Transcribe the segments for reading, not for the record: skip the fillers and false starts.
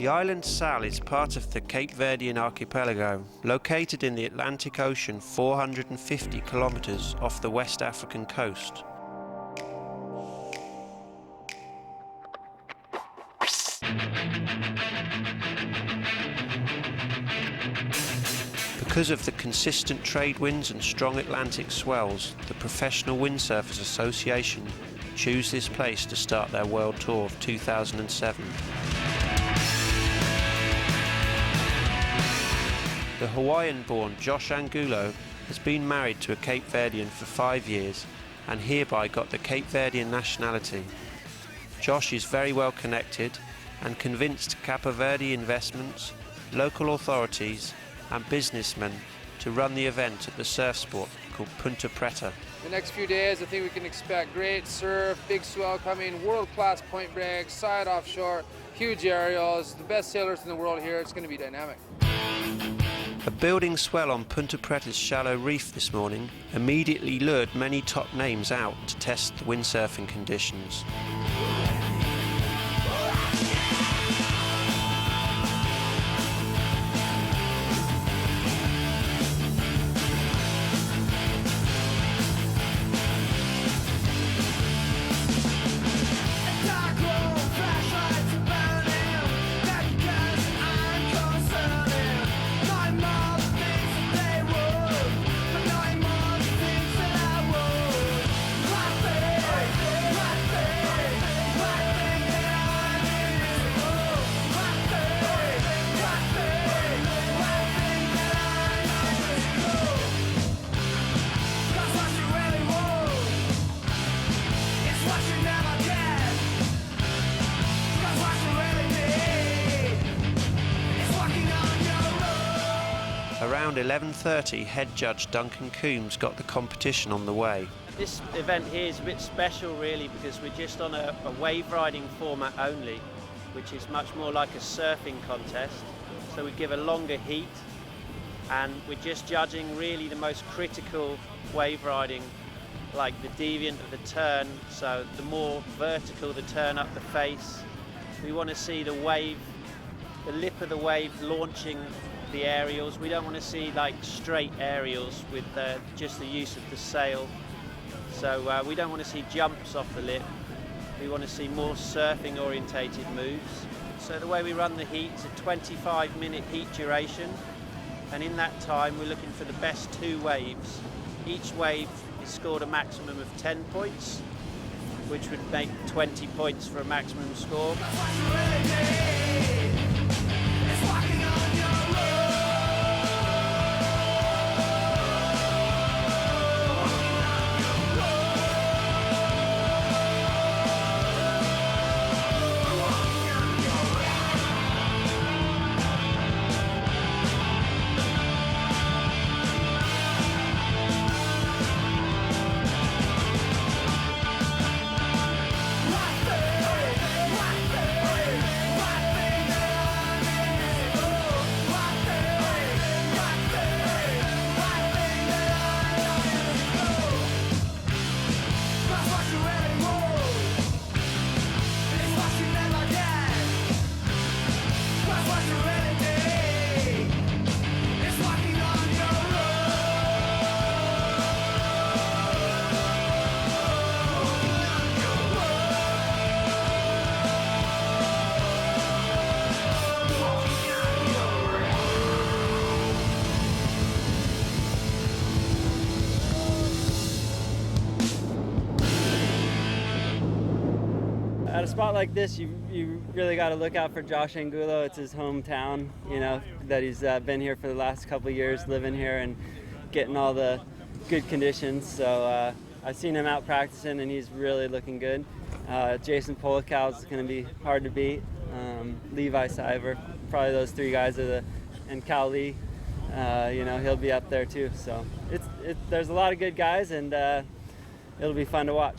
The island Sal is part of the Cape Verdean archipelago, located in the Atlantic Ocean 450 kilometers off the West African coast. Because of the consistent trade winds and strong Atlantic swells, the Professional Windsurfers Association choose this place to start their world tour of 2007. The Hawaiian-born Josh Angulo has been married to a Cape Verdean for 5 years and hereby got the Cape Verdean nationality. Josh is very well connected and convinced CABO VERDE investments, local authorities and businessmen to run the event at the surf spot called Punta Preta. The next few days I think we can expect great surf, big swell coming, world-class point breaks, side offshore, huge aerials, the best sailors in the world here. It's going to be dynamic. A building swell on Punta Preta's shallow reef this morning immediately lured many top names out to test the windsurfing conditions. Around 11:30, head judge Duncan Coombs got the competition on the way. This event here is a bit special really because we're just on a wave riding format only, which is much more like a surfing contest. So we give a longer heat and we're just judging really the most critical wave riding, like the deviant of the turn, so the more vertical the turn up the face. We want to see the wave, the lip of the wave launching the aerials. We don't want to see like straight aerials with just the use of the sail. So we don't want to see jumps off the lip. We want to see more surfing orientated moves. So the way we run the heat is a 25-minute heat duration, and in that time we're looking for the best 2 waves. Each wave is scored a maximum of 10 points, which would make 20 points for a maximum score. At a spot like this, you really got to look out for Josh Angulo. It's his hometown, you know, that he's been here for the last couple of years, living here and getting all the good conditions. So I've seen him out practicing and he's really looking good. Jason Polakow's going to be hard to beat. Levi Siver, probably those 3 guys are and Cal Lee, you know, he'll be up there too. So there's a lot of good guys and it'll be fun to watch.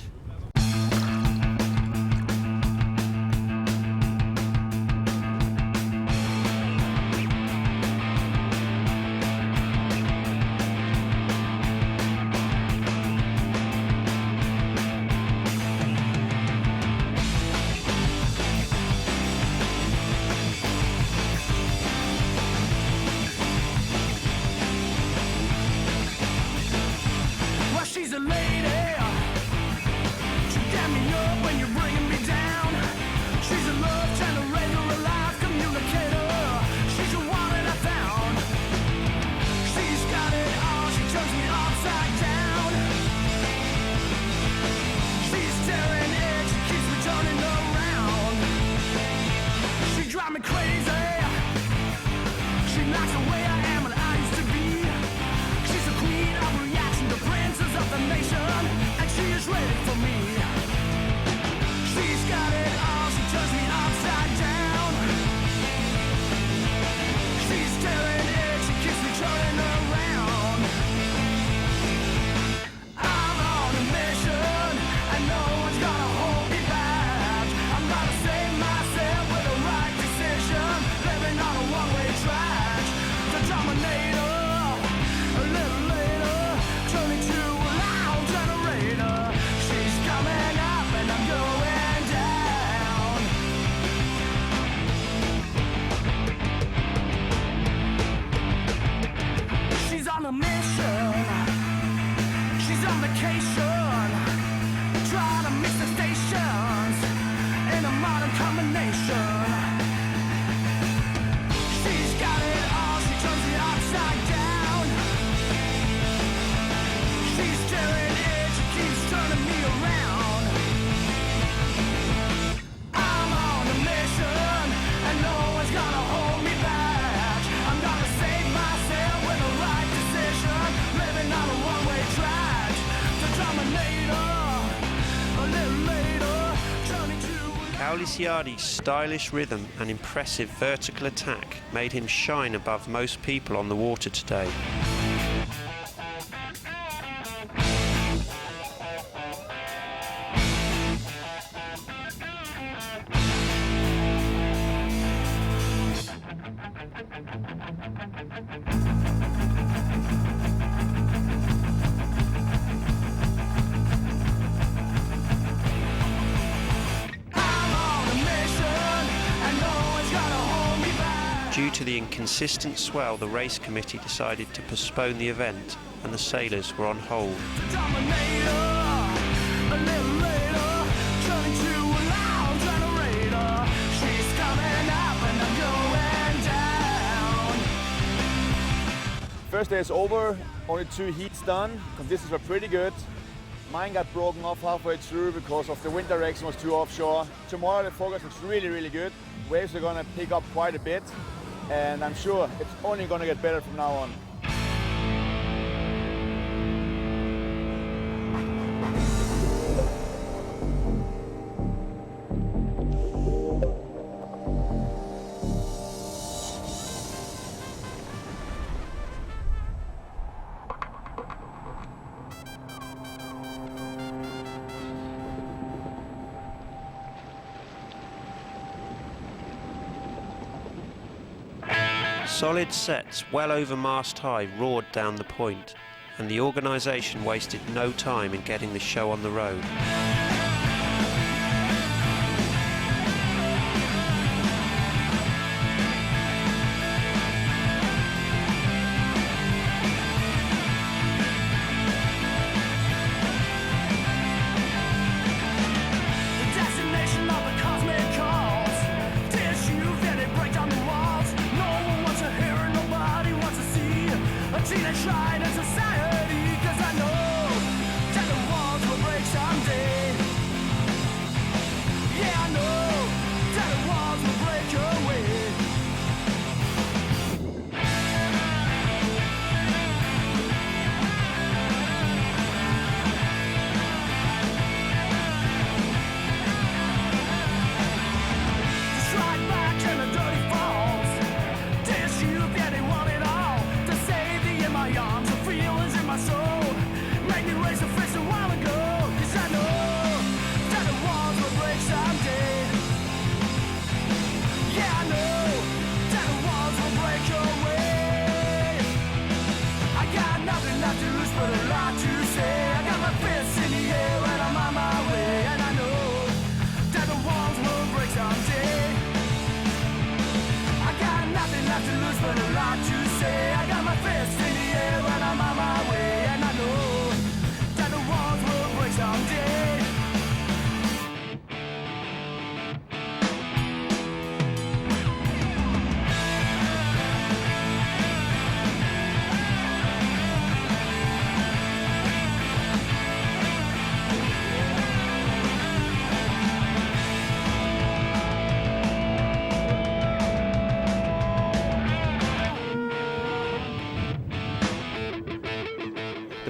Lisiardi's stylish rhythm and impressive vertical attack made him shine above most people on the water today. Due to the inconsistent swell, the race committee decided to postpone the event and the sailors were on hold. First day is over, only 2 heats done. Conditions were pretty good. Mine got broken off halfway through because of the wind direction was too offshore. Tomorrow the forecast looks really, really good. Waves are gonna pick up quite a bit, and I'm sure it's only gonna get better from now on. Solid sets well over mast high roared down the point, and the organisation wasted no time in getting the show on the road.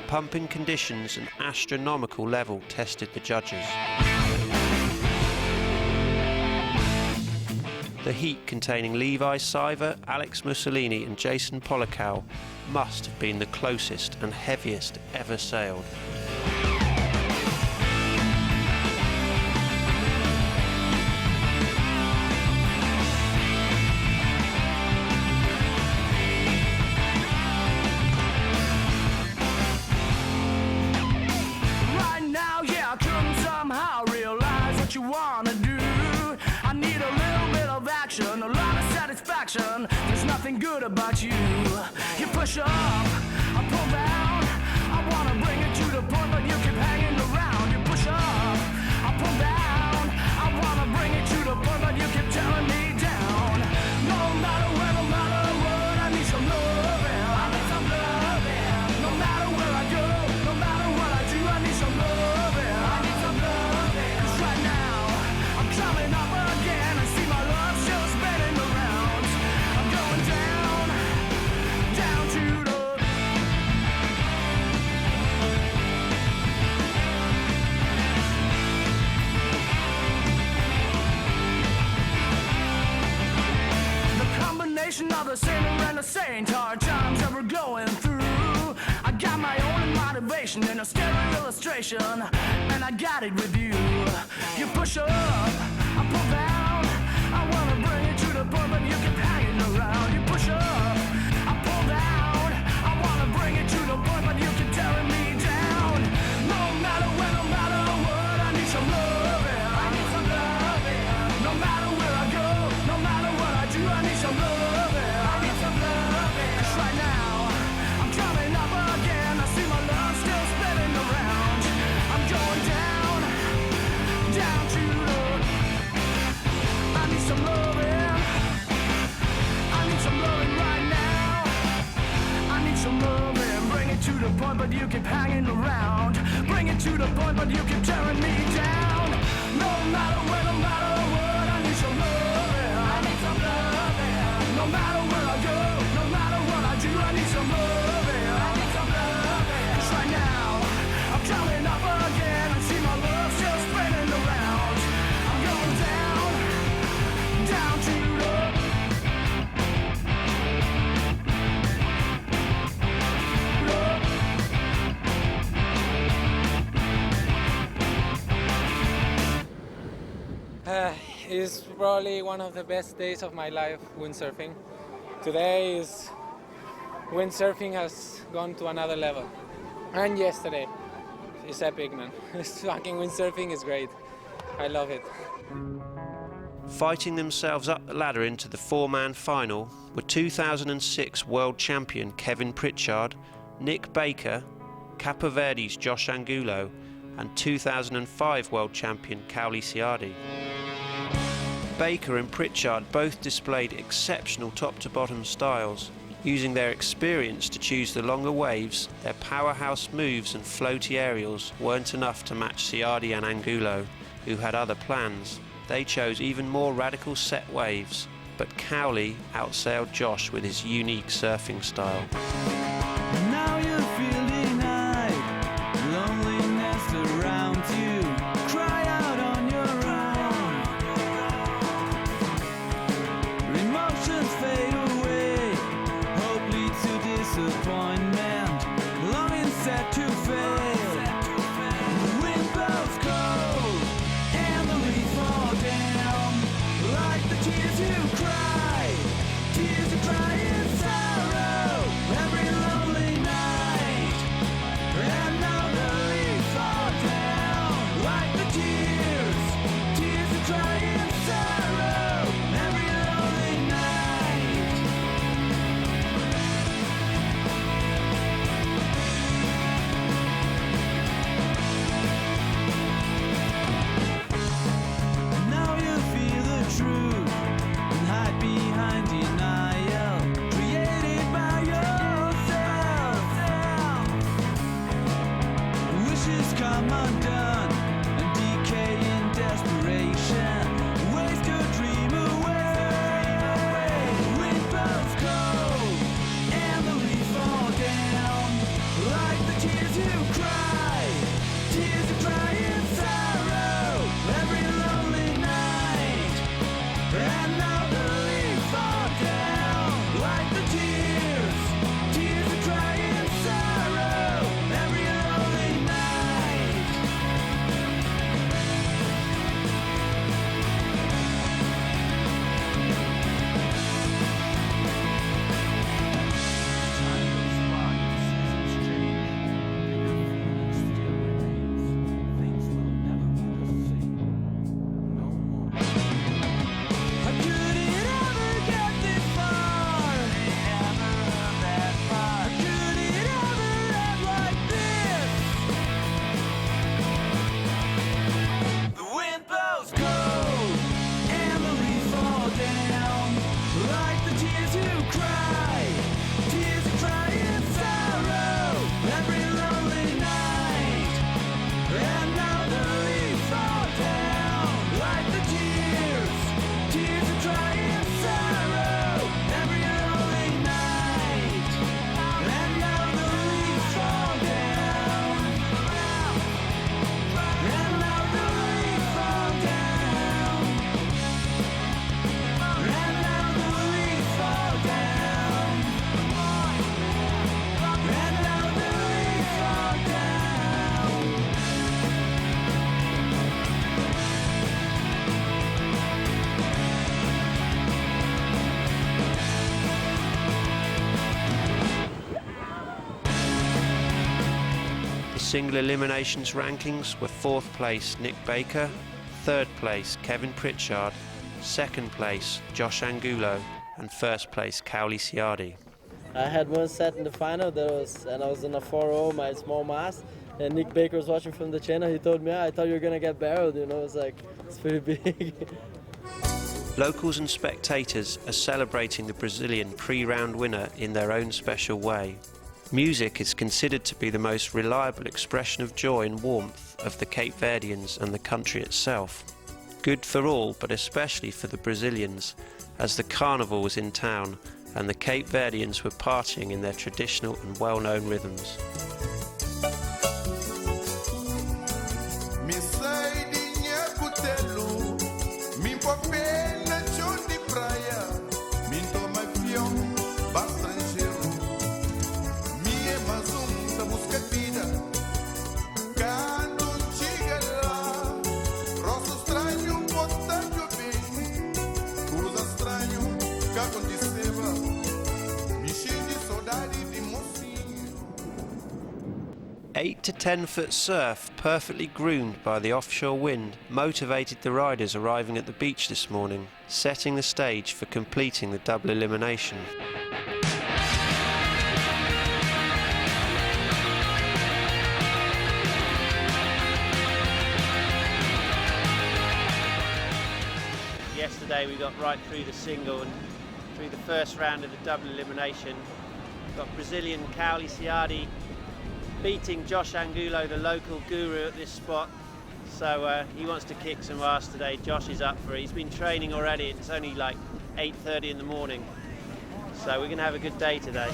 Pumping conditions and astronomical level tested the judges. The heat containing Levi Siver, Alex Mussolini and Jason Polikow must have been the closest and heaviest ever sailed. There's nothing good about you. You push up, I pull down. I wanna bring it to the point, but you keep hanging around. You push up, I pull down. I wanna bring it to the point, but you keep tearing me down. No matter where, no matter what, I need some loving. I need some loving. No matter where I go, no matter what I do, I need some loving. I need some loving. 'Cause right now, I'm coming up again. I see my love still spinning around. I'm going down, down to the Combination of the sailor and the saint, hard times that we're going through. I got my own motivation in a stereo illustration, and I got it with you. You push up, I pull down. I wanna bring it to the point, but you keep hanging around. You push up, I pull down. I wanna bring it to the point, but you keep tearing me down. No matter when, no matter what, I need some loving. I need some loving. No matter where I go, no matter what I do, I need some loving. I need some loving. 'Cause right now, I'm coming up again. I see my love still spinning around. I'm going down, down to the. I need some loving. I need some loving right now. I need some loving. Bring it to the point, but you keep hanging around. Bring it to the point, but you keep tearing me down. No matter when, no matter what, I need some loving. I need some loving. No matter where I go, no matter what I do, I need some loving. I need some loving. 'Cause right now, I'm coming up again. I see my love still spinning around. I'm going down, down to the. It's probably one of the best days of my life windsurfing. Today is windsurfing has gone to another level. And yesterday, it's epic, man. Fucking windsurfing is great. I love it. Fighting themselves up the ladder into the four-man final were 2006 world champion Kevin Pritchard, Nick Baker, CABO Verde's Josh Angulo, and 2005 world champion Cowley Ciardi. Baker and Pritchard both displayed exceptional top-to-bottom styles. Using their experience to choose the longer waves, their powerhouse moves and floaty aerials weren't enough to match Ciardi and Angulo, who had other plans. They chose even more radical set waves, but Cowley outsailed Josh with his unique surfing style. Now you're feeling high, loneliness around you. Cry out on your own. Emotions fade away, hope leads to disappointment. Longing set to fail. The wind blows cold, and the leaves fall down. Like the tears you cry, tears you cry in sorrow. Every lonely night, and now the leaves fall down. Like the tears, tears you cry in sorrow. Every lonely night. Now you feel the truth and hide behind denial created by yourself. Wishes come undone and decay in desperation. Waste your dream away. Wind blows cold and the leaves fall down. Like the tears you cry, tears you cry in sorrow. Every lonely night, and now the leaves fall down. Like the tears, tears you cry in sorrow. Every lonely night. Time goes by, seasons change, still remains. Things will never be the same. No more. How could it ever get this far? How could it ever end like this? The wind blows cold and the leaves fall down. Like the tears you cry, tears you cry in sorrow. Every lonely night, and now the leaves fall down. Like the tears, tears you cry in sorrow. Every lonely night, and now the leaves fall down. And now the leaves fall down. And now the leaves fall down. Single eliminations rankings were 4th place Nick Baker, 3rd place Kevin Pritchard, 2nd place Josh Angulo, and 1st place Cowley Ciardi. I had one set in the final, and I was in a 4-0, my small mass, and Nick Baker was watching from the channel. He told me, I thought you were going to get barreled, you know, it's like, it's pretty big. Locals and spectators are celebrating the Brazilian pre-round winner in their own special way. Music is considered to be the most reliable expression of joy and warmth of the Cape Verdeans and the country itself. Good for all, but especially for the Brazilians, as the carnival was in town and the Cape Verdeans were partying in their traditional and well-known rhythms. Eight to 10-foot surf, perfectly groomed by the offshore wind, motivated the riders arriving at the beach this morning, setting the stage for completing the double elimination. Yesterday we got right through the single and through the first round of the double elimination. Got Brazilian Cowley Ciardi beating Josh Angulo, the local guru at this spot. So he wants to kick some ass today. Josh is up for it. He's been training already. It's only like 8:30 in the morning. So we're going to have a good day today.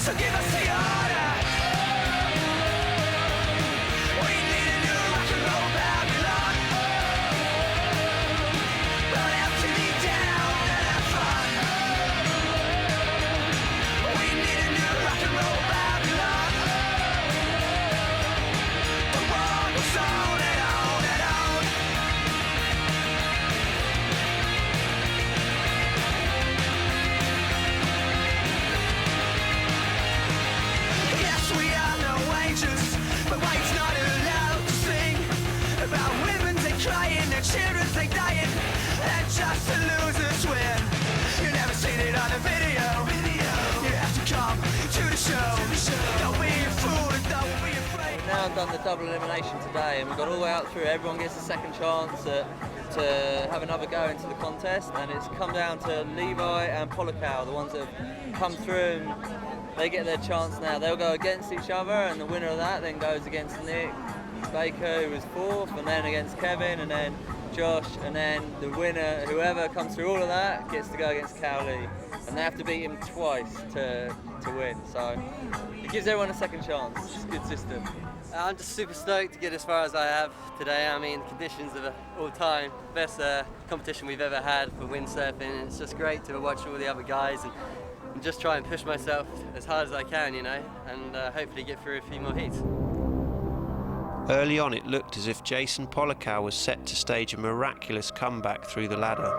So give us the order. We need a new rock and roll Babylon. Burn out to be down and have fun. We need a new rock and roll Babylon. The world goes on and on and on. But waves not allowed to sing about women they crying, their children they dying, and just the losers win. You never seen it on a video. You have to come to the show. Don't be a fool and don't be afraid. We've now done the double elimination today, and we've got all the way out through. Everyone gets a second chance to have another go into the contest, and it's come down to Levi and Polakau, the ones that have come through. And they get their chance now. They'll go against each other, and the winner of that then goes against Nick Baker, who was 4th, and then against Kevin, and then Josh, and then the winner, whoever comes through all of that, gets to go against Cowley, and they have to beat him twice to win. So it gives everyone a second chance. It's a good system. I'm just super stoked to get as far as I have today. I mean, the conditions are all time best competition we've ever had for windsurfing. It's just great to watch all the other guys and just try and push myself as hard as I can, you know, and hopefully get through a few more heats. Early on, it looked as if Jason Polakau was set to stage a miraculous comeback through the ladder.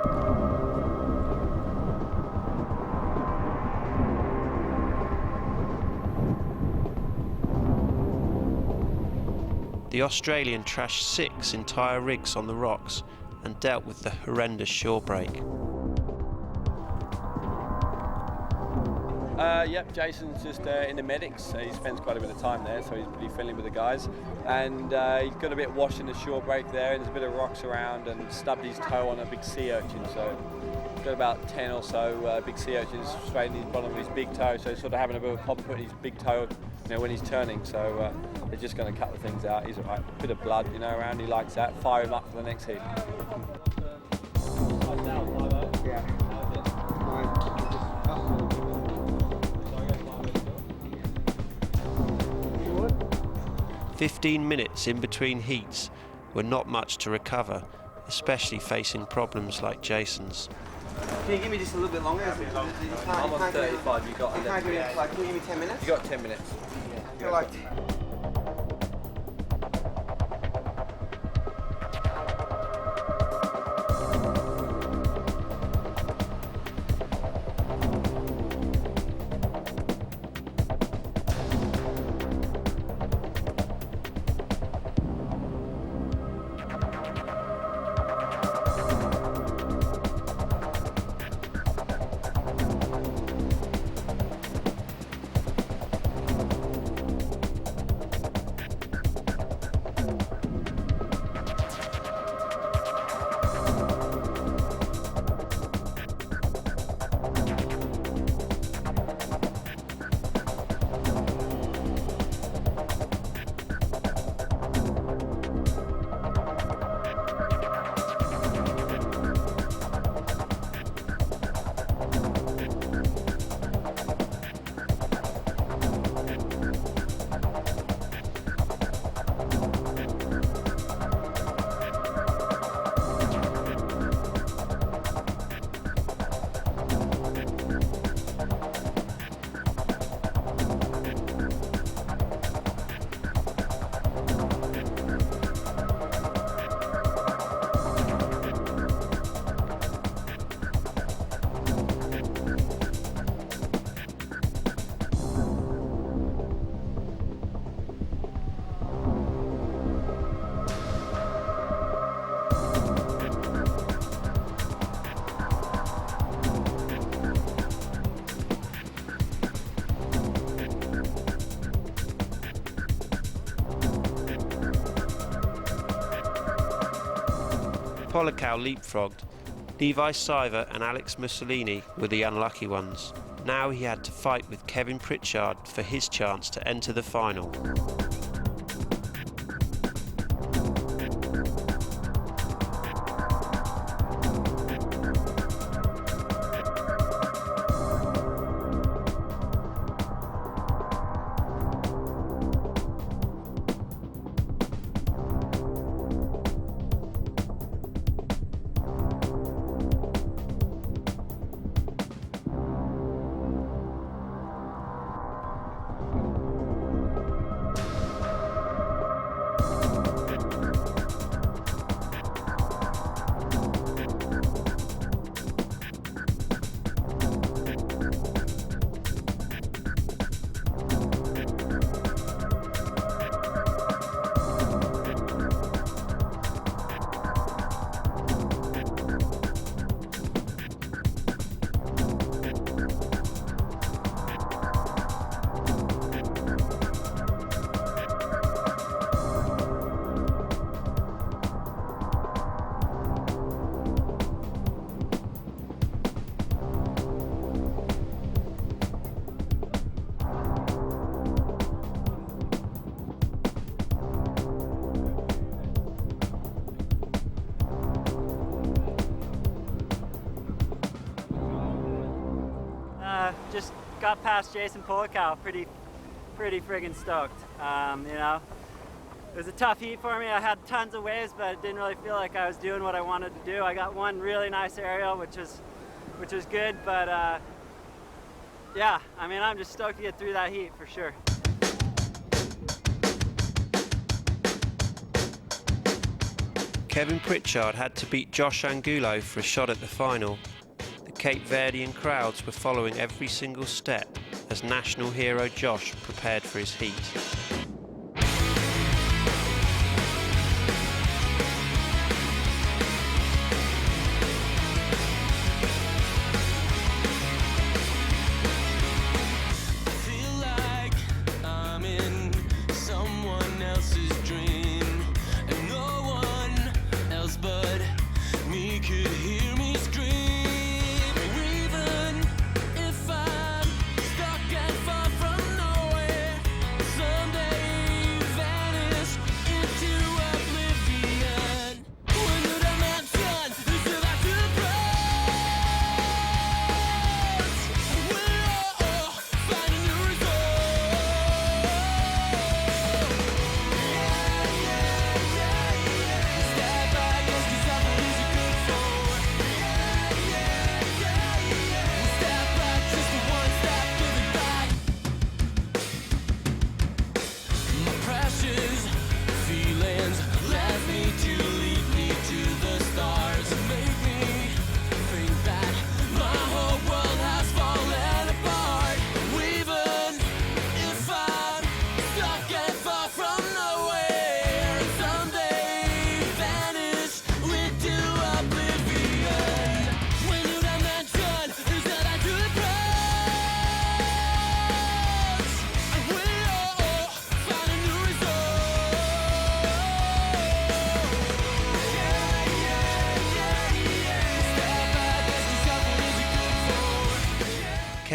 The Australian trashed 6 entire rigs on the rocks and dealt with the horrendous shore break. Yep, Jason's just in the medics. He spends quite a bit of time there, so he's pretty friendly with the guys. And he's got a bit washed in the shore break there, and there's a bit of rocks around, and stubbed his toe on a big sea urchin. So he's got about 10 or so big sea urchins straight in the bottom of his big toe. So he's sort of having a bit of a problem putting his big toe, you know, when he's turning. So they're just going to cut the things out. He's alright. Bit of blood, you know, around. He likes that. Fire him up for the next heat. Yeah. 15 minutes in between heats were not much to recover, especially facing problems like Jason's. Can you give me just a little bit longer? I'm on 35, you got 11. Can you give me 10 minutes? You got 10 minutes. I feel like... Polycow leapfrogged. Levi Siver and Alex Mussolini were the unlucky ones. Now he had to fight with Kevin Pritchard for his chance to enter the final. Just got past Jason Polycow, pretty friggin' stoked. You know, it was a tough heat for me. I had tons of waves, but it didn't really feel like I was doing what I wanted to do. I got one really nice aerial, which was good, but yeah, I mean, I'm just stoked to get through that heat for sure. Kevin Pritchard had to beat Josh Angulo for a shot at the final. The Cape Verdean crowds were following every single step as national hero Josh prepared for his heat. Someday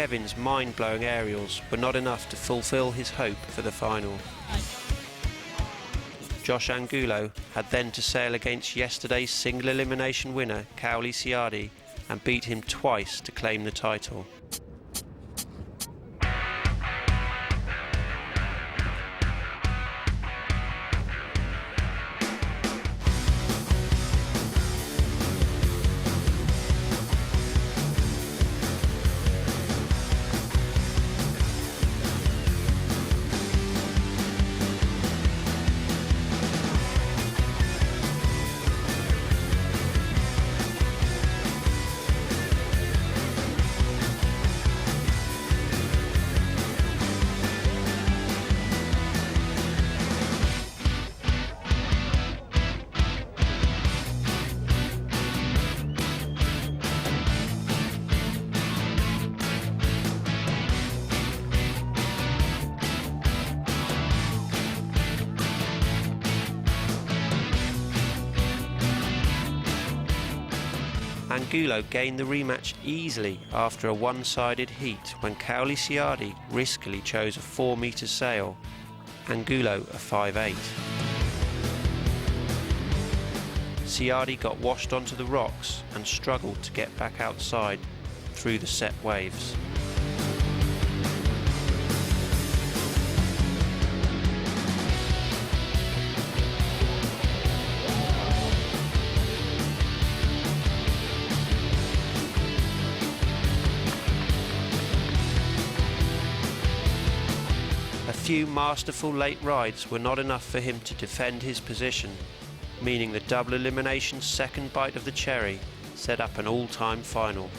Kevin's mind-blowing aerials were not enough to fulfill his hope for the final. Josh Angulo had then to sail against yesterday's single elimination winner Cowley Ciardi and beat him twice to claim the title. Angulo gained the rematch easily after a one-sided heat when Cowley Ciardi riskily chose a 4-metre sail, Angulo a 5.8. Ciardi got washed onto the rocks and struggled to get back outside through the set waves. A few masterful late rides were not enough for him to defend his position, meaning the double elimination's second bite of the cherry set up an all-time final.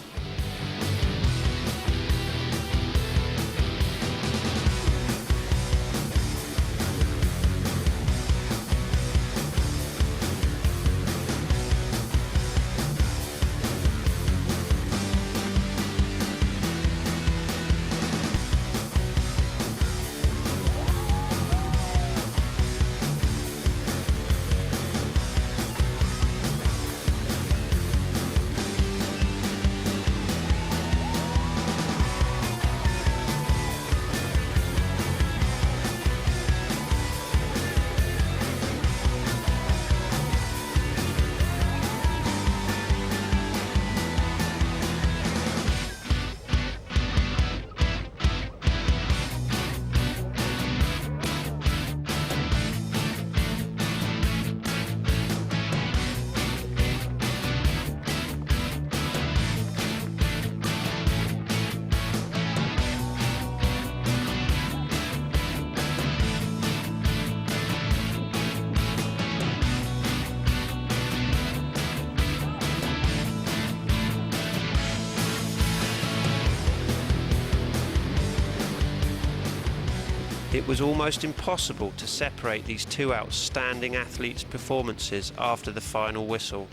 It was almost impossible to separate these two outstanding athletes' performances after the final whistle.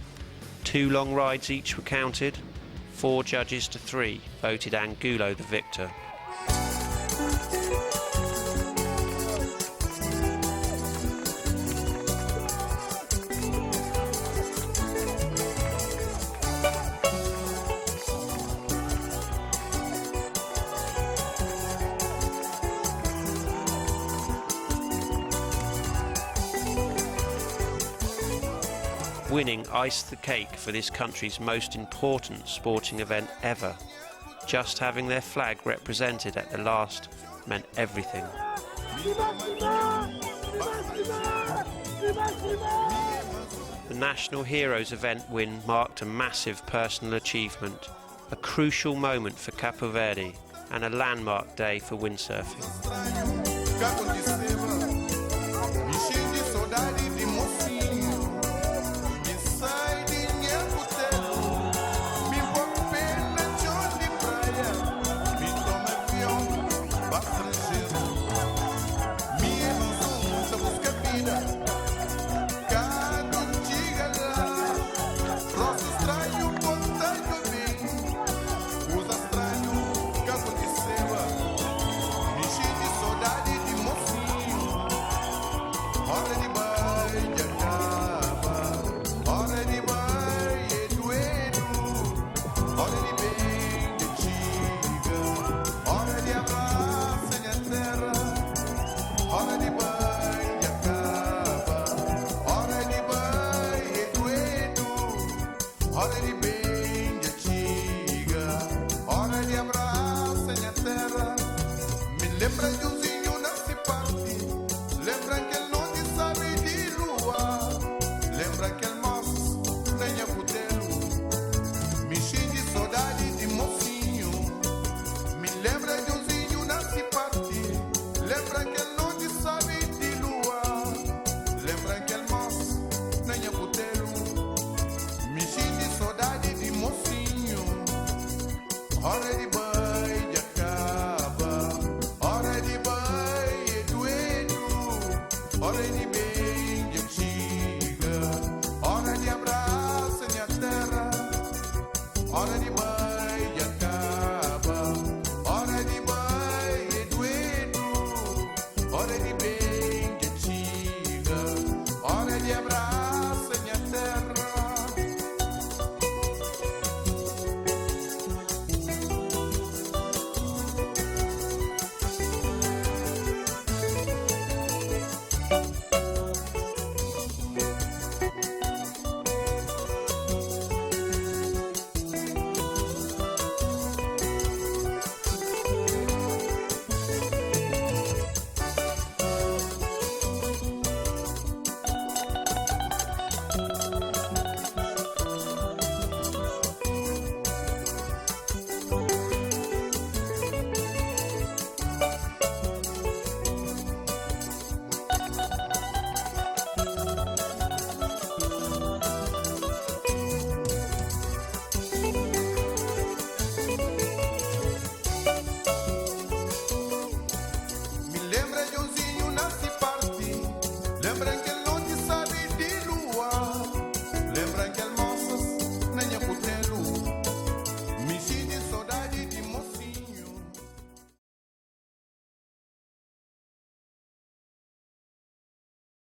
2 long rides each were counted. 4 judges to 3 voted Angulo the victor. Winning iced the cake for this country's most important sporting event ever. Just having their flag represented at the last meant everything. The National Heroes event win marked a massive personal achievement, a crucial moment for Cabo Verde and a landmark day for windsurfing. hora de bem de antiga, hora de abraço minha terra. Me lembra de um zinho nasce parte, lembra que ele não te sabe de lua, lembra que ele moço tenha